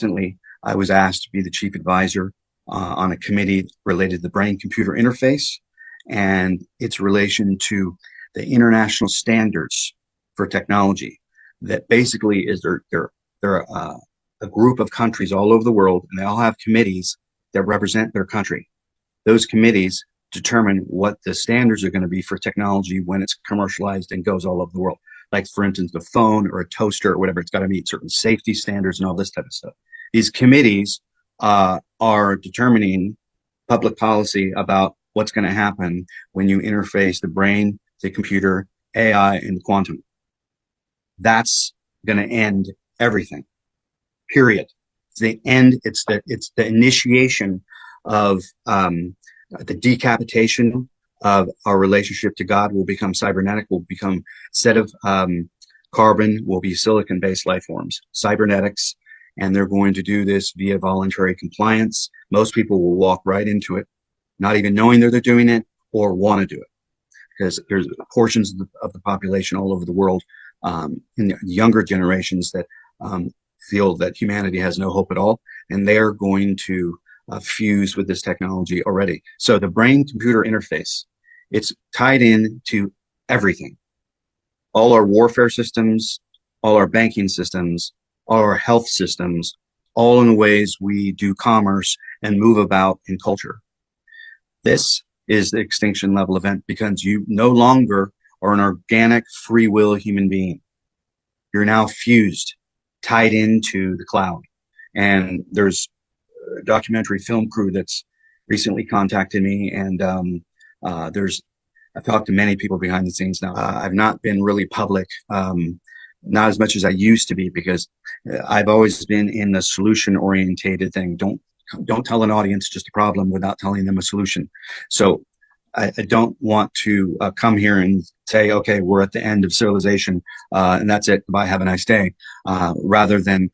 recently, I was asked to be the chief advisor on a committee related to the brain-computer interface and its relation to the international standards for technology. That basically is they're a group of countries all over the world, and they all have committees that represent their country. Those committees determine what the standards are going to be for technology when it's commercialized and goes all over the world. Like, for instance, a phone or a toaster or whatever, it's got to meet certain safety standards and all this type of stuff. These committees are determining public policy about what's going to happen when you interface the brain, the computer, AI, and quantum. That's going to end everything. Period. It's the end. It's the initiation of the decapitation of our relationship to God. Will become cybernetic. Will become, instead of carbon, will be silicon-based life forms, cybernetics, and they're going to do this via voluntary compliance. Most people will walk right into it, not even knowing that they're doing it or want to do it, because there's portions of the population all over the world, in the younger generations, that feel that humanity has no hope at all, and they're going to fuse with this technology already. So the brain-computer interface, it's tied in to everything. All our warfare systems, all our banking systems, all our health systems, all in the ways we do commerce and move about in culture. This is the extinction level event, because you no longer are an organic free will human being. You're now fused, tied into the cloud. And there's a documentary film crew that's recently contacted me, and I've talked to many people behind the scenes now. I've not been really public, not as much as I used to be, because I've always been in the solution orientated thing. Don't tell an audience just a problem without telling them a solution. So I don't want to come here and say, okay, we're at the end of civilization, and that's it. Bye, have a nice day. Rather than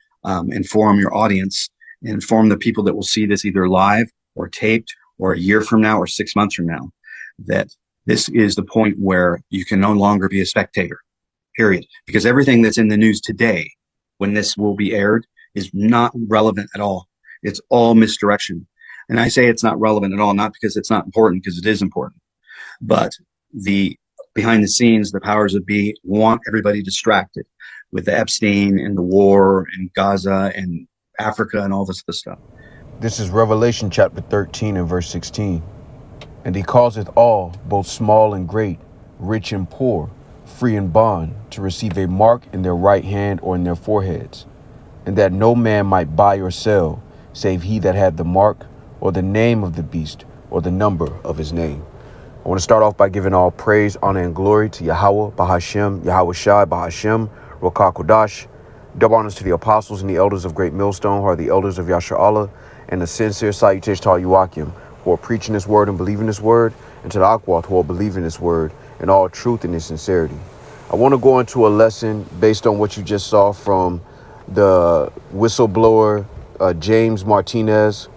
inform your audience, inform the people that will see this either live or taped or a year from now or 6 months from now, that this is the point where you can no longer be a spectator, period. Because everything that's in the news today, when this will be aired, is not relevant at all. It's all misdirection. And I say it's not relevant at all, not because it's not important, because it is important. But the behind the scenes, the powers that be want everybody distracted with the Epstein and the war and Gaza and Africa and all this other stuff. This is Revelation chapter 13 and verse 16. And he causeth all, both small and great, rich and poor, free and bond, to receive a mark in their right hand or in their foreheads, and that no man might buy or sell, save he that had the mark, or the name of the beast, or the number of his name. I want to start off by giving all praise, honor, and glory to Yahweh, Bahashem, Yahweh Shai, Bahashem, Rokah Kodash. Double honors to the apostles and the elders of Great Millstone, who are the elders of Yasher Allah, and a sincere salutation to all Yuakim, who are preaching this word and believing this word, and to the Akwat, who are believing this word in all truth and in sincerity. I want to go into a lesson based on what you just saw from the whistleblower, James Martinez.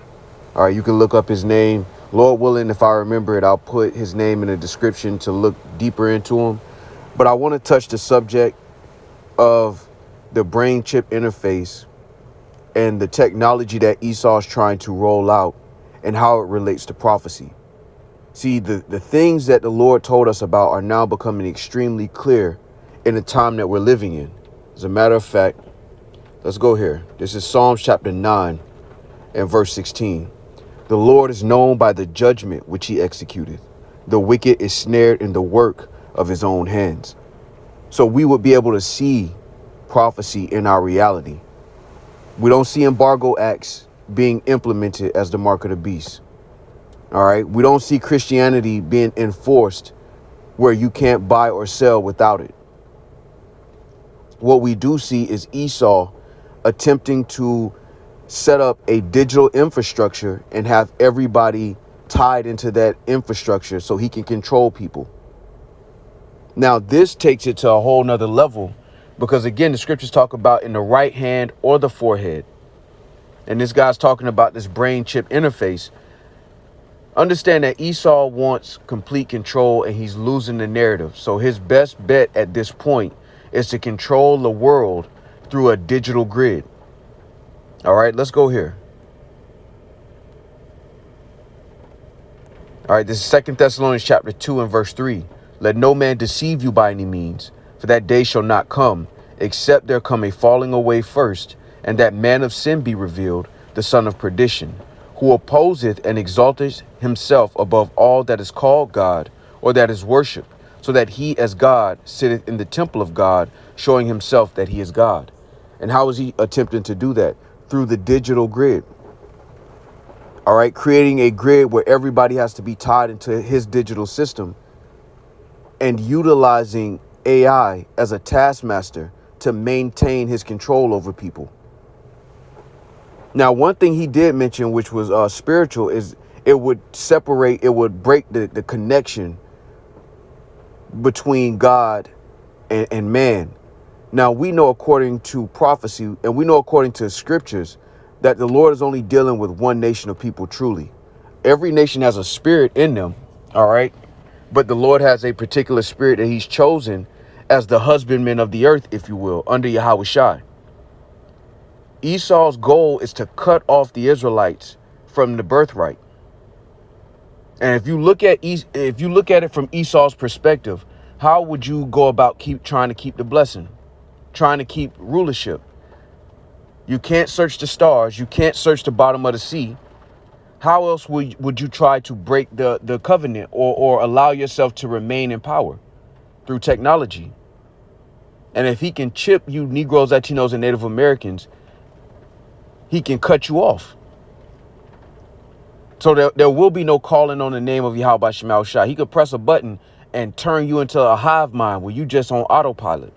All right, you can look up his name. Lord willing, if I remember it, I'll put his name in the description to look deeper into him. But I want to touch the subject of the brain chip interface and the technology that Esau is trying to roll out and how it relates to prophecy. See, the things that the Lord told us about are now becoming extremely clear in the time that we're living in. As a matter of fact, let's go here. This is Psalms chapter 9 and verse 16. The Lord is known by the judgment which he executeth. The wicked is snared in the work of his own hands. So we would be able to see prophecy in our reality. We don't see embargo acts being implemented as the mark of the beast. All right. We don't see Christianity being enforced where you can't buy or sell without it. What we do see is Esau attempting to set up a digital infrastructure and have everybody tied into that infrastructure so he can control people. Now, this takes it to a whole nother level, because, again, the scriptures talk about in the right hand or the forehead. And this guy's talking about this brain chip interface. Understand that Esau wants complete control and he's losing the narrative. So his best bet at this point is to control the world through a digital grid. All right, let's go here. All right, this is 2 Thessalonians chapter 2 and verse 3. Let no man deceive you by any means, for that day shall not come, except there come a falling away first, and that man of sin be revealed, the son of perdition, who opposeth and exalteth himself above all that is called God, or that is worshipped, so that he as God sitteth in the temple of God, showing himself that he is God. And how is he attempting to do that? Through the digital grid. All right, creating a grid where everybody has to be tied into his digital system and utilizing AI as a taskmaster to maintain his control over people. Now, one thing he did mention, which was spiritual, is it would break the connection between God and man. Now, we know according to prophecy and we know according to scriptures that the Lord is only dealing with one nation of people truly. Every nation has a spirit in them, all right? But the Lord has a particular spirit that he's chosen as the husbandman of the earth, if you will, under Yahweh Shai. Esau's goal is to cut off the Israelites from the birthright. And if you look at it from Esau's perspective, how would you go about trying to keep the blessing, trying to keep rulership? You can't search the stars. You can't search the bottom of the sea. How else would you try to break the covenant or allow yourself to remain in power? Through technology. And if he can chip you Negroes, Latinos, and Native Americans, he can cut you off. So there will be no calling on the name of Yahweh Shema Shai. He could press a button and turn you into a hive mind where you just on autopilot.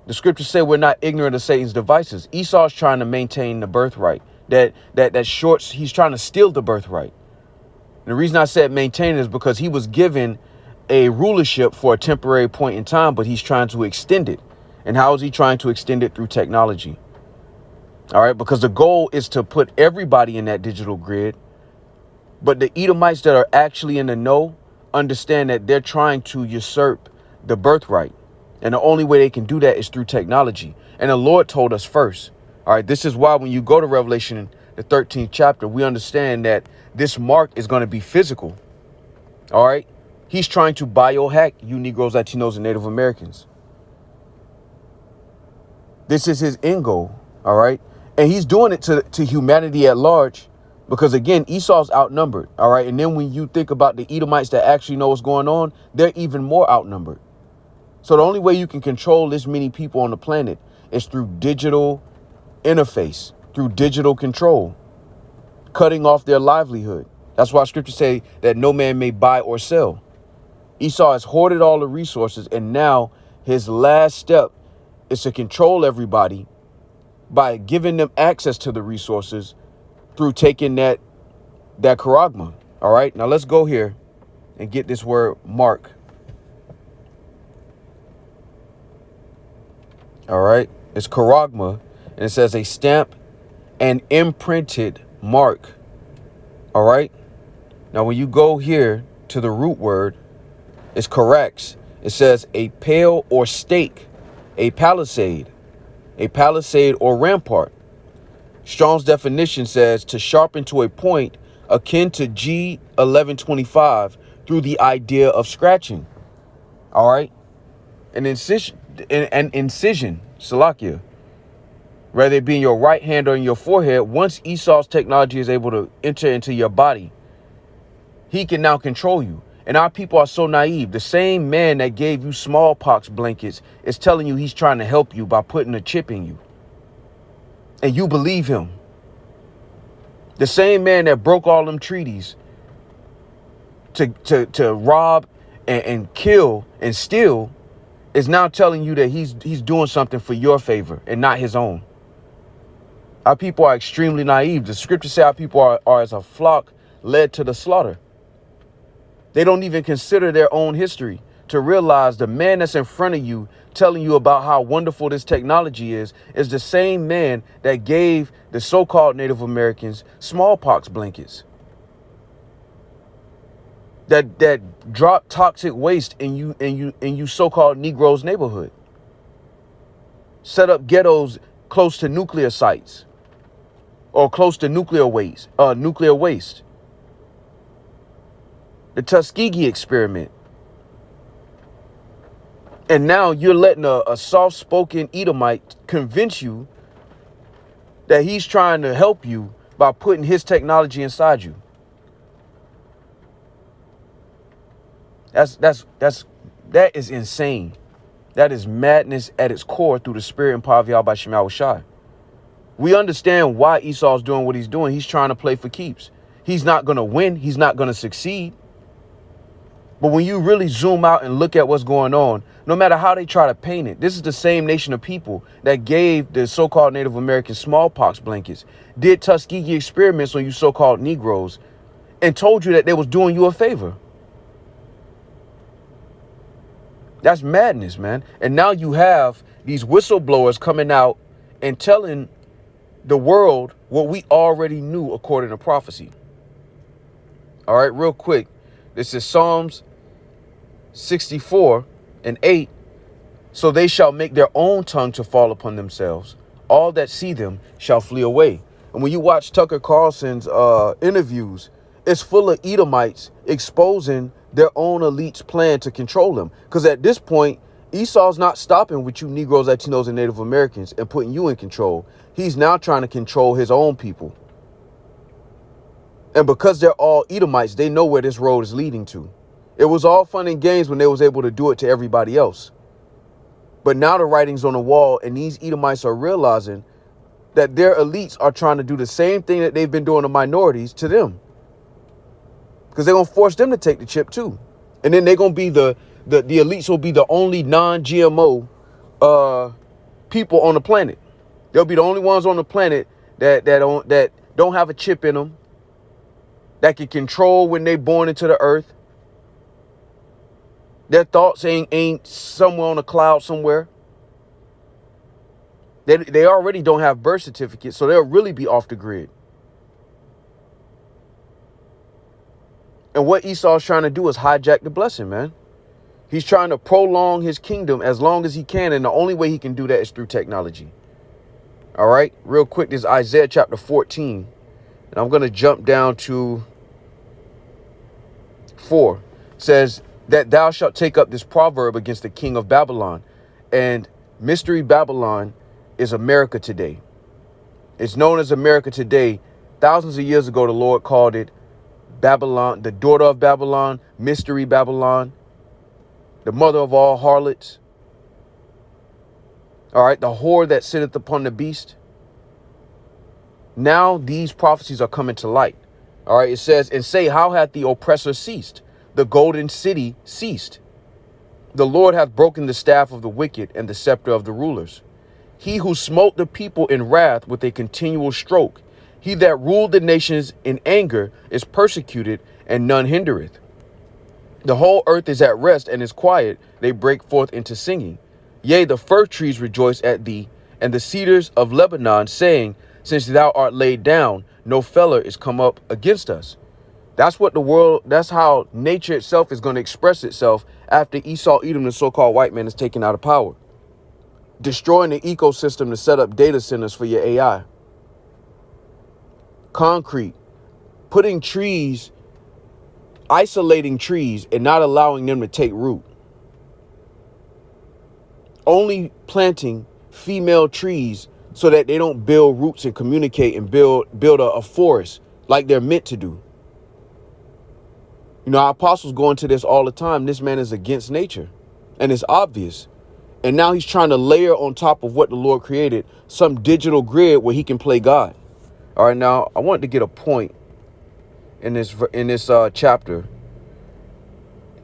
The scriptures say we're not ignorant of Satan's devices. Esau's trying to maintain the birthright. He's trying to steal the birthright. And the reason I said maintain is because he was given a rulership for a temporary point in time, but he's trying to extend it. And how is he trying to extend it? Through technology. All right, because the goal is to put everybody in that digital grid. But the Edomites that are actually in the know understand that they're trying to usurp the birthright. And the only way they can do that is through technology. And the Lord told us first. All right, this is why when you go to Revelation, the 13th chapter, we understand that this mark is going to be physical. All right. He's trying to biohack you Negroes, Latinos, and Native Americans. This is his end goal. All right. And he's doing it to humanity at large because, again, Esau's outnumbered. All right. And then when you think about the Edomites that actually know what's going on, they're even more outnumbered. So the only way you can control this many people on the planet is through digital interface, through digital control, cutting off their livelihood. That's why scriptures say that no man may buy or sell. Esau has hoarded all the resources, and now his last step is to control everybody by giving them access to the resources through taking that charagma. All right, now let's go here and get this word mark. All right, it's charagma, and it says a stamp and imprinted mark. All right, now when you go here to the root word, it's corrects. It says a pale or stake, a palisade or rampart. Strong's definition says to sharpen to a point akin to G1125 through the idea of scratching. All right, an incision, Salakia, whether it be in your right hand or in your forehead. Once Esau's technology is able to enter into your body, he can now control you. And our people are so naive. The same man that gave you smallpox blankets is telling you he's trying to help you by putting a chip in you. And you believe him. The same man that broke all them treaties to rob and kill and steal is now telling you that he's doing something for your favor and not his own. Our people are extremely naive. The scriptures say our people are as a flock led to the slaughter. They don't even consider their own history to realize the man that's in front of you telling you about how wonderful this technology is the same man that gave the so-called Native Americans smallpox blankets. That dropped toxic waste in you so-called Negroes neighborhood. Set up ghettos close to nuclear sites or close to nuclear waste. The Tuskegee experiment. And now you're letting a soft-spoken Edomite convince you that he's trying to help you by putting his technology inside you. That is insane. That is madness at its core through the spirit and power of Yahweh Shema Shai. We understand why Esau's doing what he's doing. He's trying to play for keeps. He's not going to win. He's not going to succeed. But when you really zoom out and look at what's going on, no matter how they try to paint it, this is the same nation of people that gave the so-called Native American smallpox blankets, did Tuskegee experiments on you so-called Negroes, and told you that they was doing you a favor. That's madness, man. And now you have these whistleblowers coming out and telling the world what we already knew according to prophecy. All right, real quick. This is Psalms 64:8. So they shall make their own tongue to fall upon themselves. All that see them shall flee away. And when you watch Tucker Carlson's interviews, it's full of Edomites exposing their own elite's plan to control them. Because at this point, Esau's not stopping with you Negroes, Latinos, and Native Americans and putting you in control. He's now trying to control his own people. And because they're all Edomites, they know where this road is leading to. It was all fun and games when they was able to do it to everybody else. But now the writing's on the wall, and these Edomites are realizing that their elites are trying to do the same thing that they've been doing to minorities to them. Because they're going to force them to take the chip too. And then they're going to be the elites will be the only non-GMO people on the planet. They'll be the only ones on the planet that don't have a chip in them, that can control when they're born into the earth. Their thoughts ain't somewhere on a cloud somewhere. They already don't have birth certificates, so they'll really be off the grid. And what Esau's trying to do is hijack the blessing, man. He's trying to prolong his kingdom as long as he can, and the only way he can do that is through technology. All right, real quick, this is Isaiah chapter 14, and I'm going to jump down to 4. It says that thou shalt take up this proverb against the king of Babylon, and Mystery Babylon is America today. It's known as America today. Thousands of years ago, the Lord called it Babylon, the daughter of Babylon, Mystery Babylon, the mother of all harlots. All right, the whore that sitteth upon the beast. Now these prophecies are coming to light. All right, it says, and say, how hath the oppressor ceased? The golden city ceased. The Lord hath broken the staff of the wicked and the scepter of the rulers. He who smote the people in wrath with a continual stroke. He that ruled the nations in anger is persecuted, and none hindereth. The whole earth is at rest and is quiet. They break forth into singing. Yea, the fir trees rejoice at thee, and the cedars of Lebanon, saying, since thou art laid down, no feller is come up against us. That's what the world, that's how nature itself is going to express itself after Esau, Edom, the so-called white man, is taken out of power. Destroying the ecosystem to set up data centers for your AI. Concrete, putting trees, isolating trees and not allowing them to take root. Only planting female trees so that they don't build roots and communicate and build a forest like they're meant to do. You know, our apostles go into this all the time. This man is against nature, and it's obvious. And now he's trying to layer on top of what the Lord created some digital grid where he can play God. All right, now I wanted to get a point in this chapter.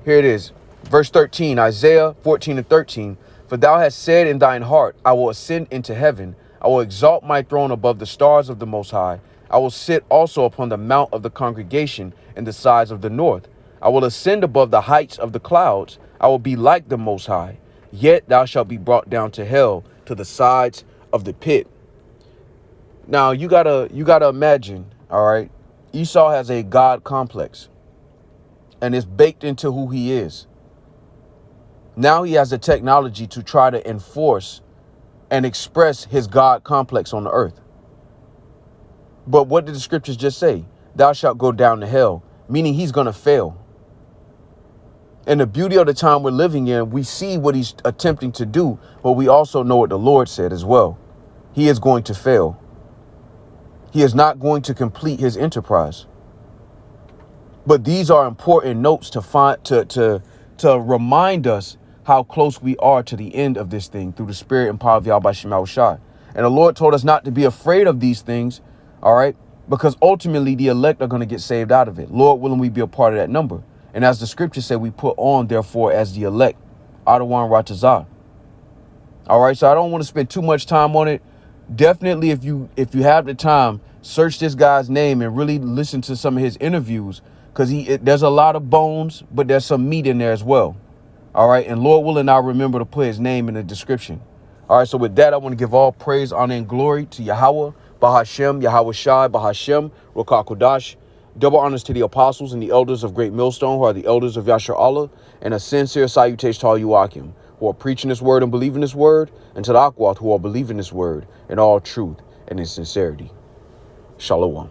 Here it is, verse 13, Isaiah 14:13. For thou hast said in thine heart, I will ascend into heaven. I will exalt my throne above the stars of the Most High. I will sit also upon the mount of the congregation in the sides of the north. I will ascend above the heights of the clouds. I will be like the Most High. Yet thou shalt be brought down to hell, to the sides of the pit. Now you gotta imagine, all right, Esau has a God complex, and it's baked into who he is. Now he has the technology to try to enforce and express his God complex on the earth. But what did the scriptures just say? Thou shalt go down to hell, meaning he's going to fail. And the beauty of the time we're living in, we see what he's attempting to do, but we also know what the Lord said as well. He is going to fail. He is not going to complete his enterprise. But these are important notes to remind us how close we are to the end of this thing through the spirit and power of Yahweh Shema Shai. And the Lord told us not to be afraid of these things, all right, because ultimately the elect are going to get saved out of it. Lord willing, we be a part of that number. And as the scripture said, we put on, therefore, as the elect, Adawan Ratazah. All right, so I don't want to spend too much time on it. Definitely, if you have the time, search this guy's name and really listen to some of his interviews, because there's a lot of bones, but there's some meat in there as well. All right, and Lord willing, I'll remember to put his name in the description. All right, so with that, I want to give all praise, honor, and glory to Yahweh, Bahashem, Yahweh Shai, Bahashem, Rokah Kodash. Double honors to the apostles and the elders of Great Millstone, who are the elders of Yashar Allah, and a sincere salutation to all you Akim, who are preaching this word and believing this word, and to the Akwat, who are believing this word in all truth and in sincerity. Shalom.